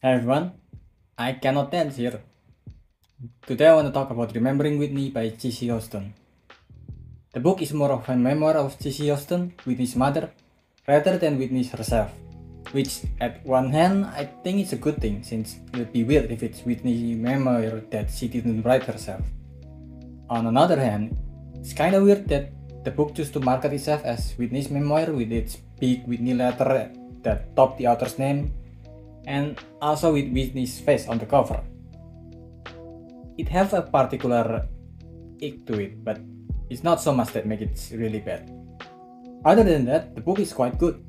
Hi everyone, I cannot dance here. Today I want to talk about Remembering Whitney by Cissy Houston. The book is more of a memoir of Cissy Houston, Whitney's mother, rather than Whitney herself. Which, at one hand, I think it's a good thing, since it would be weird if it's Whitney's memoir that she didn't write herself. On another hand, it's kinda weird that the book chose to market itself as Whitney's memoir with its big Whitney letter that topped the author's name, and also with Whitney's face on the cover. It has a particular ick to it, but it's not so much that makes it really bad. Other than that, the book is quite good.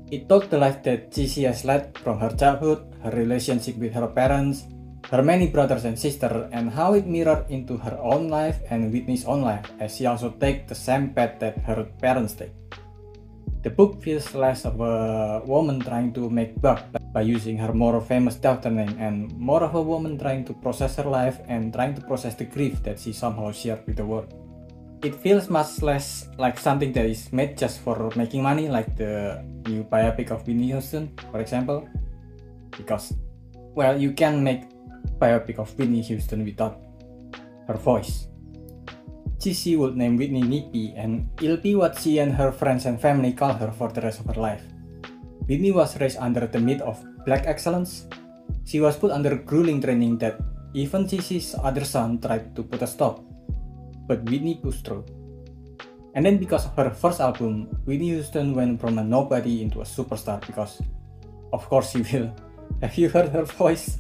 It told the life that Cissy has led from her childhood, her relationship with her parents, her many brothers and sisters, and how it mirrored into her own life and Whitney's own life, as she also takes the same path that her parents take. The book feels less of a woman trying to make buck by using her more famous daughter name, and more of a woman trying to process her life and trying to process the grief that she somehow shared with the world. It feels much less like something that is made just for making money, like the new biopic of Whitney Houston, for example. Because, well, you can make biopic of Whitney Houston without her voice. Cissy would name Whitney Nippy, and it'll be what she and her friends and family call her for the rest of her life. Whitney was raised under the myth of black excellence. She was put under grueling training that even Cissy's other son tried to put a stop, but Whitney pushed through. And then because of her first album, Whitney Houston went from a nobody into a superstar because, of course she will. Have you heard her voice?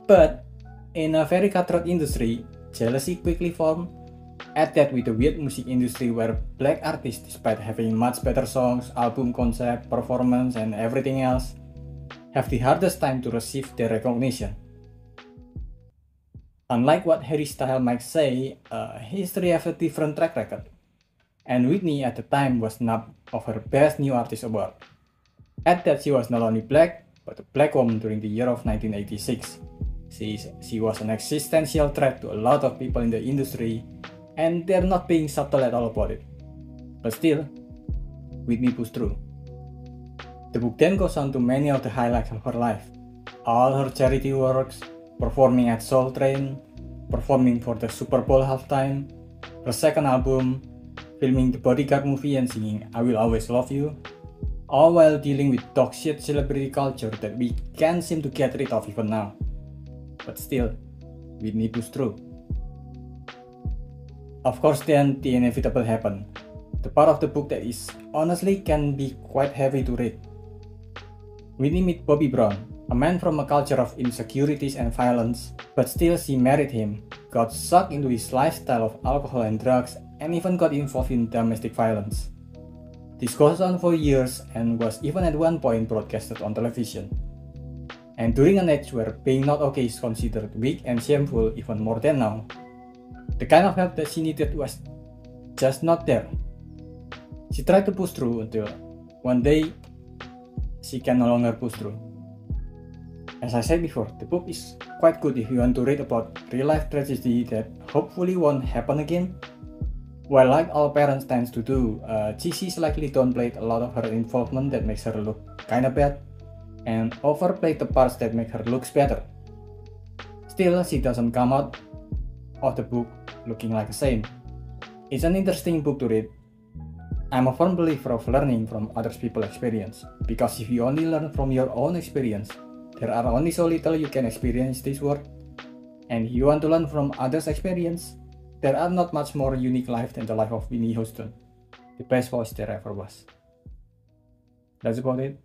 But in a very cutthroat industry, jealousy quickly formed. Add that with the weird music industry where black artists, despite having much better songs, album concept, performance, and everything else, have the hardest time to receive their recognition. Unlike what Harry Styles might say, history has a different track record, and Whitney at the time was snubbed of her Best New Artist award. Add that she was not only black, but a black woman during the year of 1986. She was an existential threat to a lot of people in the industry, and they're not being subtle at all about it. But still, Whitney pushed through. The book then goes on to many of the highlights of her life. All her charity works, performing at Soul Train, performing for the Super Bowl halftime, her second album, filming the Bodyguard movie and singing I Will Always Love You, all while dealing with dog shit celebrity culture that we can't seem to get rid of even now. But still, Whitney pushed through. Of course, then the inevitable happened. The part of the book that is honestly can be quite heavy to read. Whitney met Bobby Brown, a man from a culture of insecurities and violence, but still she married him, got sucked into his lifestyle of alcohol and drugs, and even got involved in domestic violence. This goes on for years and was even at one point broadcasted on television. And during an age where being not okay is considered weak and shameful even more than now, the kind of help that she needed was just not there. She tried to push through until one day she can no longer push through. As I said before, the book is quite good if you want to read about real life tragedy that hopefully won't happen again. While like all parents tends to do, Cissy likely downplayed a lot of her involvement that makes her look kinda bad, and overplayed the parts that make her looks better. Still, she doesn't come out of the book looking like a saint. It's an interesting book to read. I'm a firm believer of learning from other people's experience, because if you only learn from your own experience, there are only so little you can experience this world. And if you want to learn from others' experience, there are not much more unique life than the life of Whitney Houston, the best voice there ever was. That's about it.